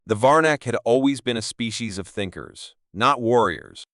The Varnak had always been a species of thinkers, not warriors.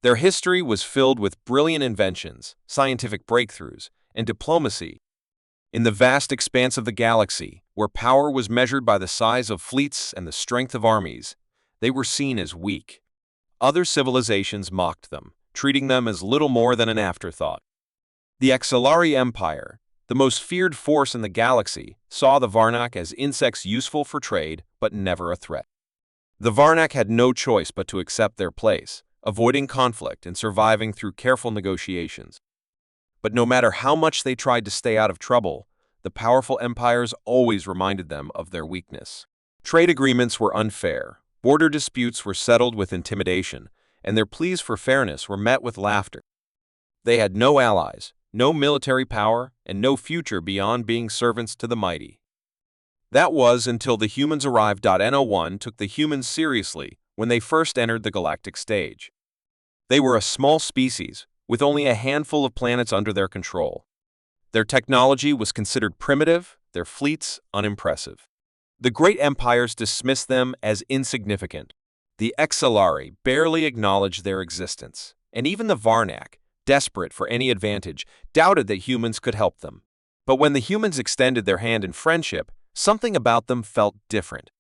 Their history was filled with brilliant inventions, scientific breakthroughs, and diplomacy. In the vast expanse of the galaxy, where power was measured by the size of fleets and the strength of armies, they were seen as weak. Other civilizations mocked them, treating them as little more than an afterthought. The Exilari Empire, the most feared force in the galaxy, saw the Varnak as insects useful for trade, but never a threat. The Varnak had no choice but to accept their place, avoiding conflict and surviving through careful negotiations. But no matter how much they tried to stay out of trouble, the powerful empires always reminded them of their weakness. Trade agreements were unfair, border disputes were settled with intimidation, and their pleas for fairness were met with laughter. They had no allies, no military power, and no future beyond being servants to the mighty. That was until the humans arrived. No1 took the humans seriously when they first entered the galactic stage. They were a small species, with only a handful of planets under their control. Their technology was considered primitive, their fleets unimpressive. The great empires dismissed them as insignificant. The Exilari barely acknowledged their existence, and even the Varnak, desperate for any advantage, doubted that humans could help them. But when the humans extended their hand in friendship, something about them felt different.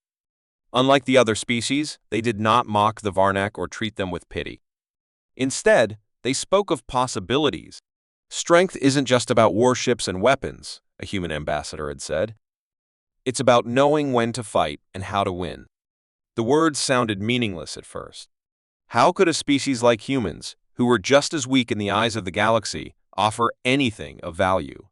Unlike the other species, they did not mock the Varnak or treat them with pity. Instead, they spoke of possibilities. Strength isn't just about warships and weapons, a human ambassador had said. It's about knowing when to fight and how to win. The words sounded meaningless at first. How could a species like humans, who were just as weak in the eyes of the galaxy, offer anything of value?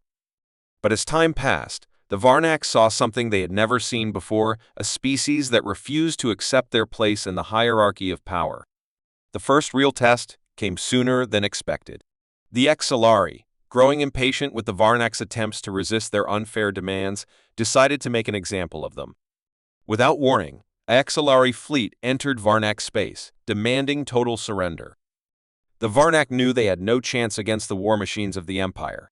But as time passed, the Varnak saw something they had never seen before, a species that refused to accept their place in the hierarchy of power. The first real test came sooner than expected. The Exilari, growing impatient with the Varnak's attempts to resist their unfair demands, decided to make an example of them. Without warning, an Exilari fleet entered Varnak space, demanding total surrender. The Varnak knew they had no chance against the war machines of the Empire.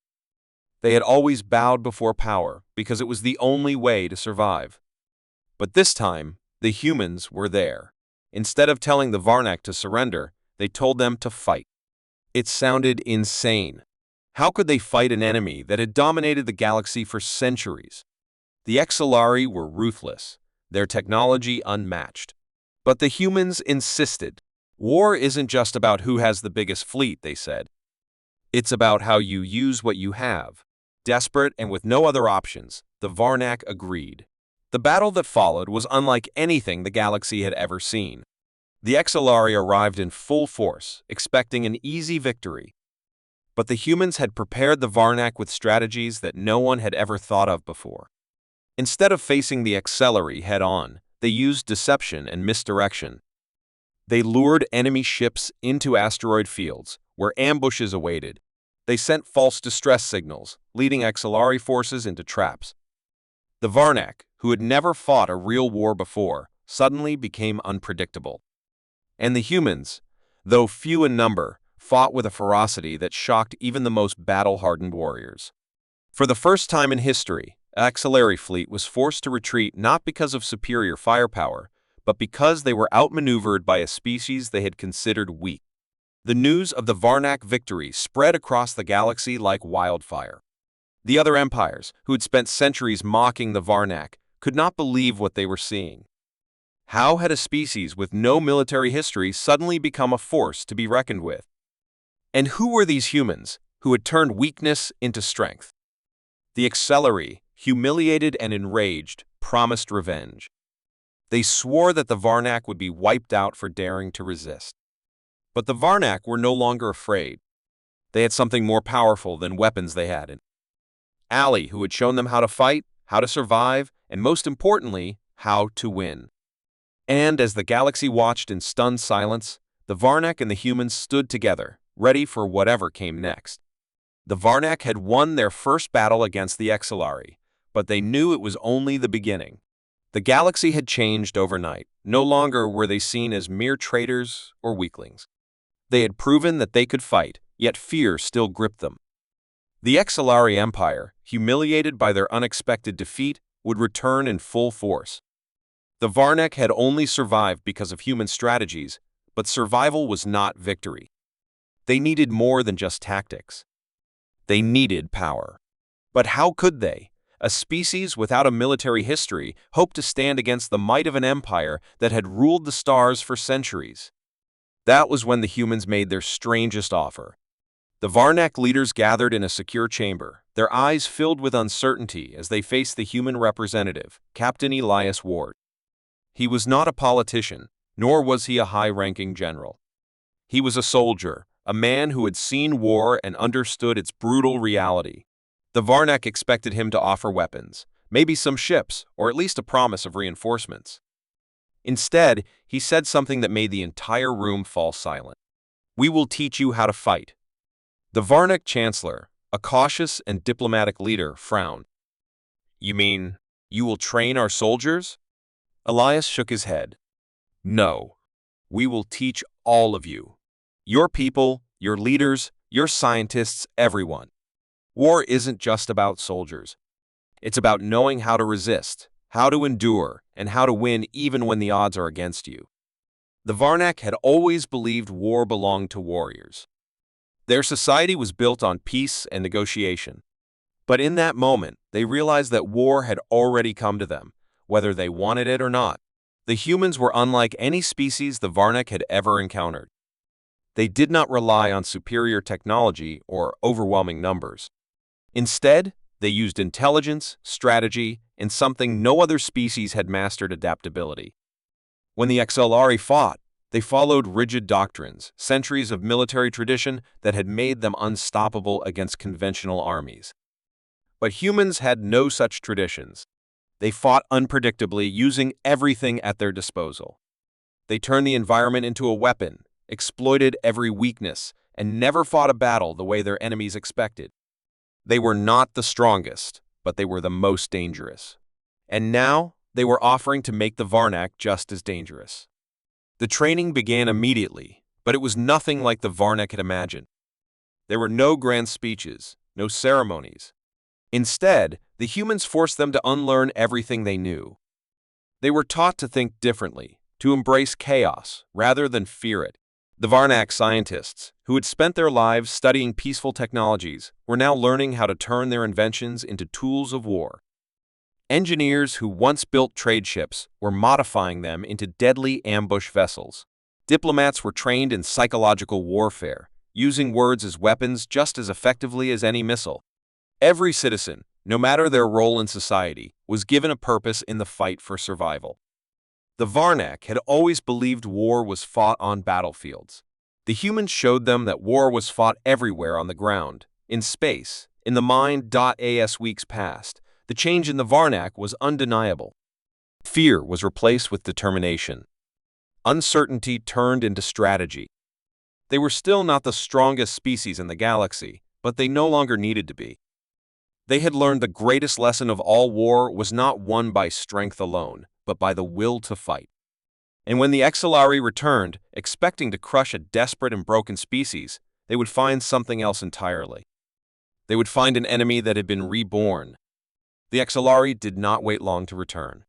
They had always bowed before power because it was the only way to survive. But this time, the humans were there. Instead of telling the Varnak to surrender, they told them to fight. It sounded insane. How could they fight an enemy that had dominated the galaxy for centuries? The Exilari were ruthless, their technology unmatched. But the humans insisted. War isn't just about who has the biggest fleet, they said. It's about how you use what you have. Desperate and with no other options, the Varnak agreed. The battle that followed was unlike anything the galaxy had ever seen. The Exilari arrived in full force, expecting an easy victory. But the humans had prepared the Varnak with strategies that no one had ever thought of before. Instead of facing the Exilari head-on, they used deception and misdirection. They lured enemy ships into asteroid fields, where ambushes awaited. They sent false distress signals, leading Exilari forces into traps. The Varnak, who had never fought a real war before, suddenly became unpredictable. And the humans, though few in number, fought with a ferocity that shocked even the most battle-hardened warriors. For the first time in history, an Exilari fleet was forced to retreat not because of superior firepower, but because they were outmaneuvered by a species they had considered weak. The news of the Varnak victory spread across the galaxy like wildfire. The other empires, who had spent centuries mocking the Varnak, could not believe what they were seeing. How had a species with no military history suddenly become a force to be reckoned with? And who were these humans who had turned weakness into strength? The Exilari, humiliated and enraged, promised revenge. They swore that the Varnak would be wiped out for daring to resist. But the Varnak were no longer afraid. They had something more powerful than weapons they had. Ali, who had shown them how to fight, how to survive, and most importantly, how to win. And as the galaxy watched in stunned silence, the Varnak and the humans stood together, ready for whatever came next. The Varnak had won their first battle against the Exilari, but they knew it was only the beginning. The galaxy had changed overnight. No longer were they seen as mere traitors or weaklings. They had proven that they could fight, yet fear still gripped them. The Exilari Empire, humiliated by their unexpected defeat, would return in full force. The Varnak had only survived because of human strategies, but survival was not victory. They needed more than just tactics. They needed power. But how could they? A species without a military history hoped to stand against the might of an empire that had ruled the stars for centuries. That was when the humans made their strangest offer. The Varnak leaders gathered in a secure chamber, their eyes filled with uncertainty as they faced the human representative, Captain Elias Ward. He was not a politician, nor was he a high-ranking general. He was a soldier, a man who had seen war and understood its brutal reality. The Varnak expected him to offer weapons, maybe some ships, or at least a promise of reinforcements. Instead, he said something that made the entire room fall silent. "We will teach you how to fight." The Varnak chancellor, a cautious and diplomatic leader, frowned. "You mean, you will train our soldiers?" Elias shook his head. "No. We will teach all of you. Your people, your leaders, your scientists, everyone. War isn't just about soldiers. It's about knowing how to resist, how to endure, and how to win even when the odds are against you." The Varnak had always believed war belonged to warriors. Their society was built on peace and negotiation. But in that moment, they realized that war had already come to them, whether they wanted it or not. The humans were unlike any species the Varnak had ever encountered. They did not rely on superior technology or overwhelming numbers. Instead, they used intelligence, strategy, and something no other species had mastered: adaptability. When the XLR fought, they followed rigid doctrines, centuries of military tradition that had made them unstoppable against conventional armies. But humans had no such traditions. They fought unpredictably, using everything at their disposal. They turned the environment into a weapon, exploited every weakness, and never fought a battle the way their enemies expected. They were not the strongest, but they were the most dangerous. And now, they were offering to make the Varnak just as dangerous. The training began immediately, but it was nothing like the Varnak had imagined. There were no grand speeches, no ceremonies. Instead, the humans forced them to unlearn everything they knew. They were taught to think differently, to embrace chaos rather than fear it. The Varnak scientists, who had spent their lives studying peaceful technologies, were now learning how to turn their inventions into tools of war. Engineers who once built trade ships were modifying them into deadly ambush vessels. Diplomats were trained in psychological warfare, using words as weapons just as effectively as any missile. Every citizen, no matter their role in society, was given a purpose in the fight for survival. The Varnak had always believed war was fought on battlefields. The humans showed them that war was fought everywhere: on the ground, in space, in the mind. As weeks passed, the change in the Varnak was undeniable. Fear was replaced with determination. Uncertainty turned into strategy. They were still not the strongest species in the galaxy, but they no longer needed to be. They had learned the greatest lesson of all: war was not won by strength alone, but by the will to fight. And when the XLR returned, expecting to crush a desperate and broken species, they would find something else entirely. They would find an enemy that had been reborn. The XLR did not wait long to return.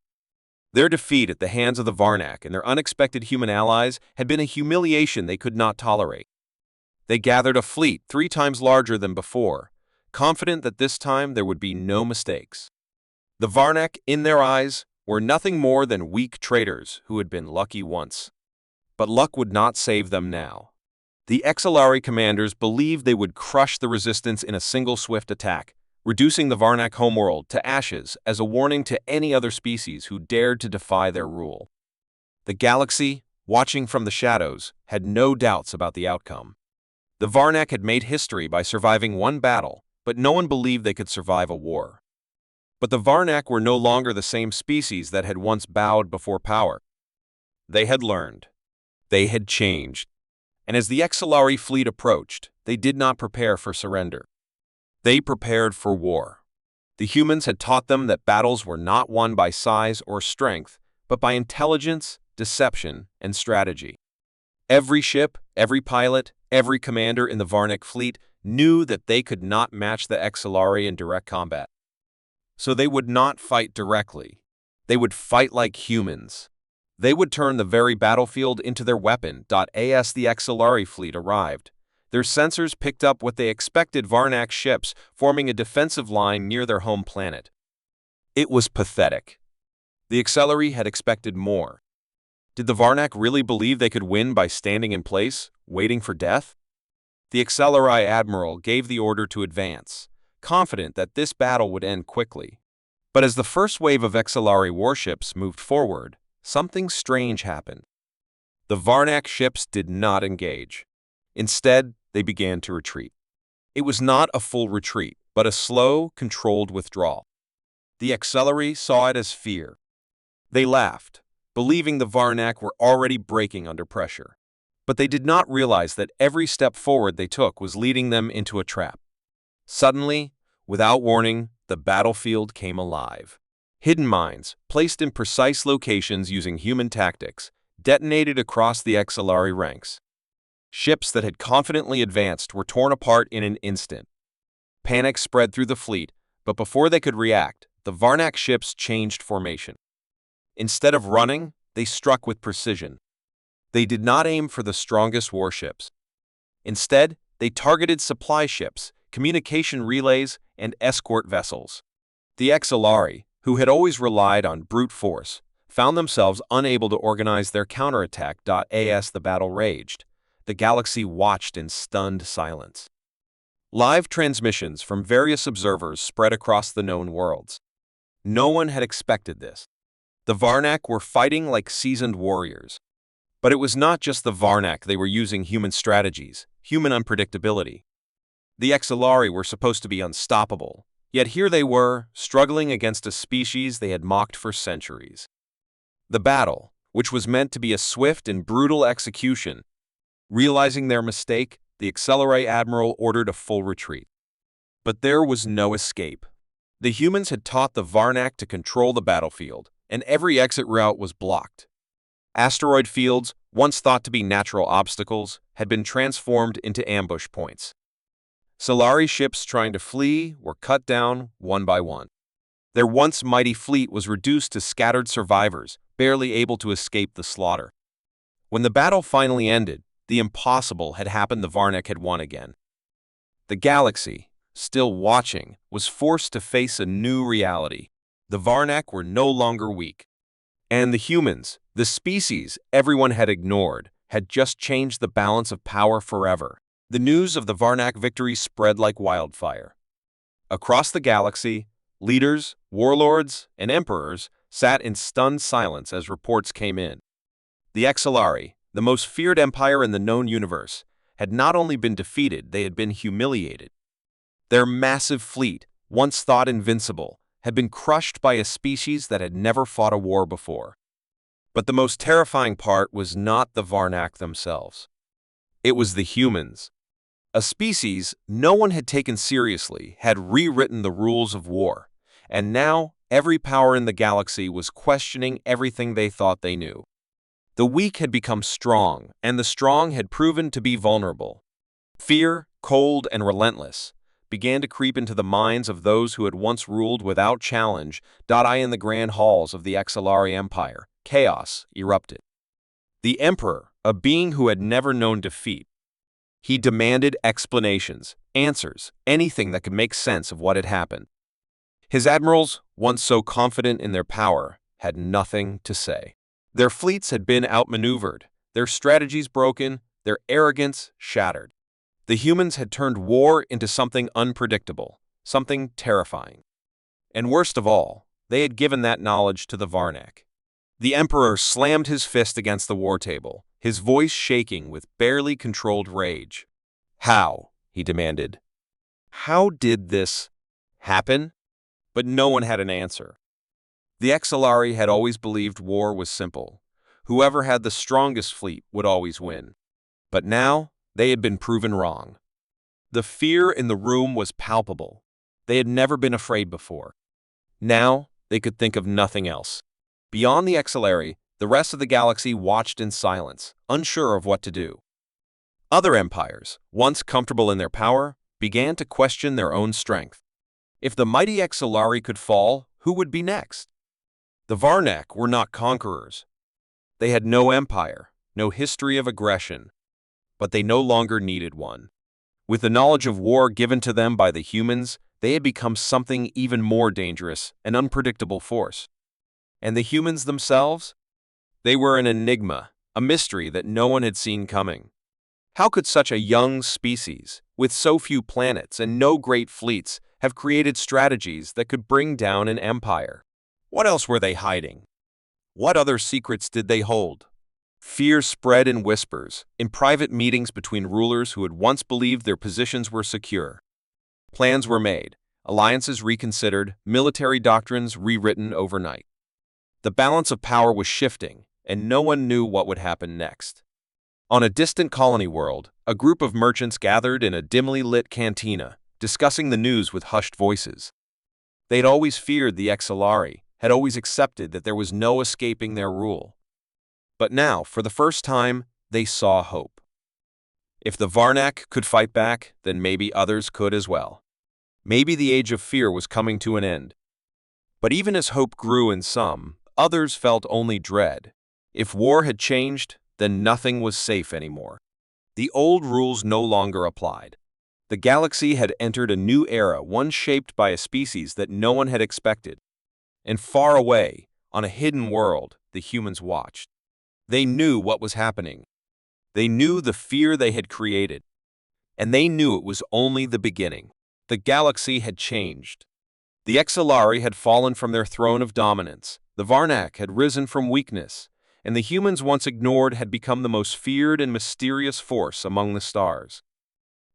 Their defeat at the hands of the Varnak and their unexpected human allies had been a humiliation they could not tolerate. They gathered a fleet 3 times larger than before, confident that this time there would be no mistakes. The Varnak, in their eyes, were nothing more than weak traders who had been lucky once. But luck would not save them now. The XLR commanders believed they would crush the resistance in a single swift attack, reducing the Varnak homeworld to ashes as a warning to any other species who dared to defy their rule. The galaxy, watching from the shadows, had no doubts about the outcome. The Varnak had made history by surviving one battle, but no one believed they could survive a war. But the Varnak were no longer the same species that had once bowed before power. They had learned. They had changed. And as the XLR fleet approached, they did not prepare for surrender. They prepared for war. The humans had taught them that battles were not won by size or strength, but by intelligence, deception, and strategy. Every ship, every pilot, every commander in the Varnak fleet knew that they could not match the XLR in direct combat. So they would not fight directly. They would fight like humans. They would turn the very battlefield into their weapon. As the XLR fleet arrived, their sensors picked up what they expected: Varnak ships forming a defensive line near their home planet. It was pathetic. The XLR had expected more. Did the Varnak really believe they could win by standing in place, waiting for death? The XLR admiral gave the order to advance, confident that this battle would end quickly. But as the first wave of XLR warships moved forward, something strange happened. The Varnak ships did not engage. Instead, they began to retreat. It was not a full retreat, but a slow, controlled withdrawal. The XLR saw it as fear. They laughed, believing the Varnak were already breaking under pressure. But they did not realize that every step forward they took was leading them into a trap. Suddenly, without warning, the battlefield came alive. Hidden mines, placed in precise locations using human tactics, detonated across the XLR ranks. Ships that had confidently advanced were torn apart in an instant. Panic spread through the fleet, but before they could react, the Varnak ships changed formation. Instead of running, they struck with precision. They did not aim for the strongest warships. Instead, they targeted supply ships, communication relays, and escort vessels. The XLR, who had always relied on brute force, found themselves unable to organize their counterattack. As the battle raged, the galaxy watched in stunned silence. Live transmissions from various observers spread across the known worlds. No one had expected this. The Varnak were fighting like seasoned warriors. But it was not just the Varnak. They were using human strategies, human unpredictability. The XLR were supposed to be unstoppable, yet here they were, struggling against a species they had mocked for centuries. The battle, which was meant to be a swift and brutal execution, realizing their mistake, the XLR admiral ordered a full retreat. But there was no escape. The humans had taught the Varnak to control the battlefield, and every exit route was blocked. Asteroid fields, once thought to be natural obstacles, had been transformed into ambush points. Solari ships trying to flee were cut down one by one. Their once mighty fleet was reduced to scattered survivors, barely able to escape the slaughter. When the battle finally ended, the impossible had happened. The Varnak had won again. The galaxy, still watching, was forced to face a new reality. The Varnak were no longer weak. And the humans, the species everyone had ignored, had just changed the balance of power forever. The news of the Varnak victory spread like wildfire. Across the galaxy, leaders, warlords, and emperors sat in stunned silence as reports came in. The XLR, the most feared empire in the known universe, had not only been defeated, they had been humiliated. Their massive fleet, once thought invincible, had been crushed by a species that had never fought a war before. But the most terrifying part was not the Varnak themselves. It was the humans. A species no one had taken seriously had rewritten the rules of war, and now every power in the galaxy was questioning everything they thought they knew. The weak had become strong, and the strong had proven to be vulnerable. Fear, cold and relentless, began to creep into the minds of those who had once ruled without challenge. In the grand halls of the XLR Empire, chaos erupted. The Emperor, a being who had never known defeat, he demanded explanations, answers, anything that could make sense of what had happened. His admirals, once so confident in their power, had nothing to say. Their fleets had been outmaneuvered, their strategies broken, their arrogance shattered. The humans had turned war into something unpredictable, something terrifying. And worst of all, they had given that knowledge to the Varnak. The Emperor slammed his fist against the war table, his voice shaking with barely controlled rage. "How?" he demanded. "How did this happen?" But no one had an answer. The XLR had always believed war was simple. Whoever had the strongest fleet would always win. But now, they had been proven wrong. The fear in the room was palpable. They had never been afraid before. Now, they could think of nothing else. Beyond the XLR, the rest of the galaxy watched in silence, unsure of what to do. Other empires, once comfortable in their power, began to question their own strength. If the mighty XLR could fall, who would be next? The Varnak were not conquerors. They had no empire, no history of aggression, but they no longer needed one. With the knowledge of war given to them by the humans, they had become something even more dangerous, an unpredictable force. And the humans themselves? They were an enigma, a mystery that no one had seen coming. How could such a young species, with so few planets and no great fleets, have created strategies that could bring down an empire? What else were they hiding? What other secrets did they hold? Fear spread in whispers, in private meetings between rulers who had once believed their positions were secure. Plans were made, alliances reconsidered, military doctrines rewritten overnight. The balance of power was shifting, and no one knew what would happen next. On a distant colony world, a group of merchants gathered in a dimly lit cantina, discussing the news with hushed voices. They'd always feared the Exilari, had always accepted that there was no escaping their rule. But now, for the first time, they saw hope. If the Varnak could fight back, then maybe others could as well. Maybe the age of fear was coming to an end. But even as hope grew in some, others felt only dread. If war had changed, then nothing was safe anymore. The old rules no longer applied. The galaxy had entered a new era, one shaped by a species that no one had expected. And far away, on a hidden world, the humans watched. They knew what was happening. They knew the fear they had created. And they knew it was only the beginning. The galaxy had changed. The Exilari had fallen from their throne of dominance. The Varnak had risen from weakness. And the humans once ignored had become the most feared and mysterious force among the stars.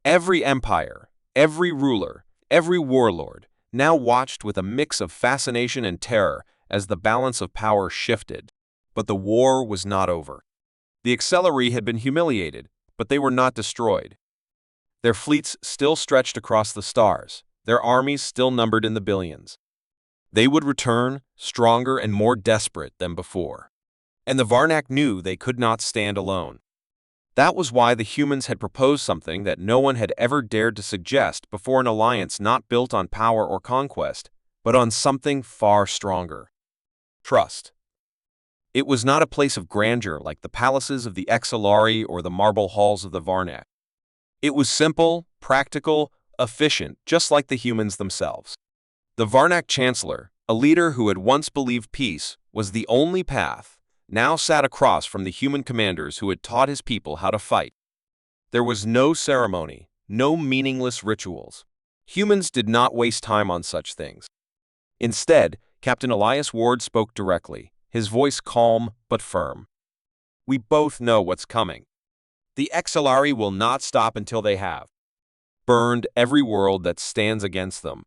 Every empire, every ruler, every warlord now watched with a mix of fascination and terror as the balance of power shifted. But the war was not over. The Exilari had been humiliated, but they were not destroyed. Their fleets still stretched across the stars, their armies still numbered in the billions. They would return, stronger and more desperate than before. And the Varnak knew they could not stand alone. That was why the humans had proposed something that no one had ever dared to suggest before, an alliance not built on power or conquest, but on something far stronger. Trust. It was not a place of grandeur like the palaces of the Exilari or the marble halls of the Varnak. It was simple, practical, efficient, just like the humans themselves. The Varnak Chancellor, a leader who had once believed peace was the only path, now sat across from the human commanders who had taught his people how to fight. There was no ceremony, no meaningless rituals. Humans did not waste time on such things. Instead, Captain Elias Ward spoke directly, his voice calm but firm. We both know what's coming. The Exilari will not stop until they have burned every world that stands against them.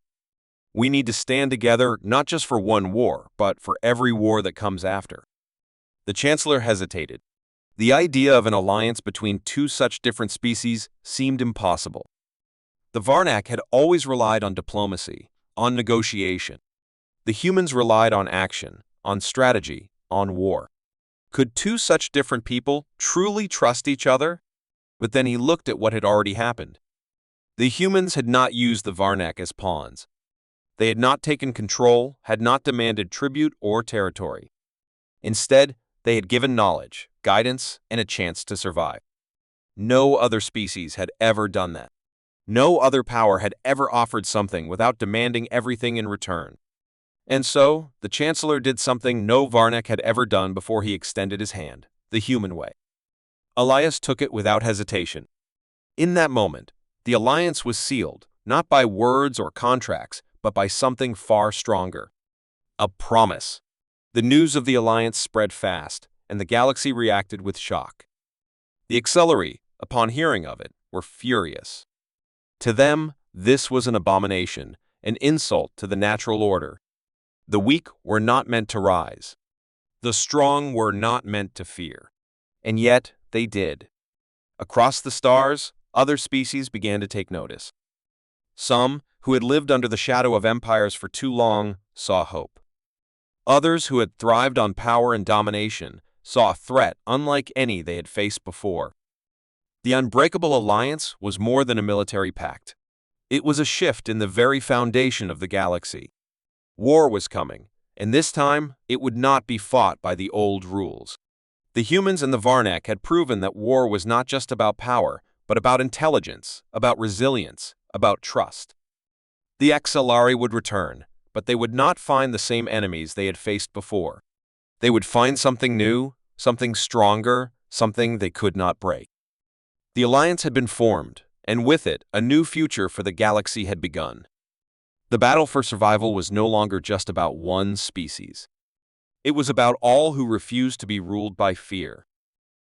We need to stand together not just for one war, but for every war that comes after. The Chancellor hesitated. The idea of an alliance between two such different species seemed impossible. The Varnak had always relied on diplomacy, on negotiation. The humans relied on action, on strategy, on war. Could two such different people truly trust each other? But then he looked at what had already happened. The humans had not used the Varnak as pawns. They had not taken control, had not demanded tribute or territory. Instead, they had given knowledge, guidance, and a chance to survive. No other species had ever done that. No other power had ever offered something without demanding everything in return. And so, the Chancellor did something no Varnak had ever done before. He extended his hand, the human way. Elias took it without hesitation. In that moment, the alliance was sealed, not by words or contracts, but by something far stronger. A promise. The news of the alliance spread fast, and the galaxy reacted with shock. The Exilari, upon hearing of it, were furious. To them, this was an abomination, an insult to the natural order. The weak were not meant to rise. The strong were not meant to fear. And yet, they did. Across the stars, other species began to take notice. Some, who had lived under the shadow of empires for too long, saw hope. Others who had thrived on power and domination saw a threat unlike any they had faced before. The Unbreakable Alliance was more than a military pact. It was a shift in the very foundation of the galaxy. War was coming, And this time, it would not be fought by the old rules. The humans and the Varnak had proven that war was not just about power, but about intelligence, about resilience, about trust. The Exilari would return, but they would not find the same enemies they had faced before. They would find something new, something stronger, something they could not break. The alliance had been formed, and with it, a new future for the galaxy had begun. The battle for survival was no longer just about one species. It was about all who refused to be ruled by fear.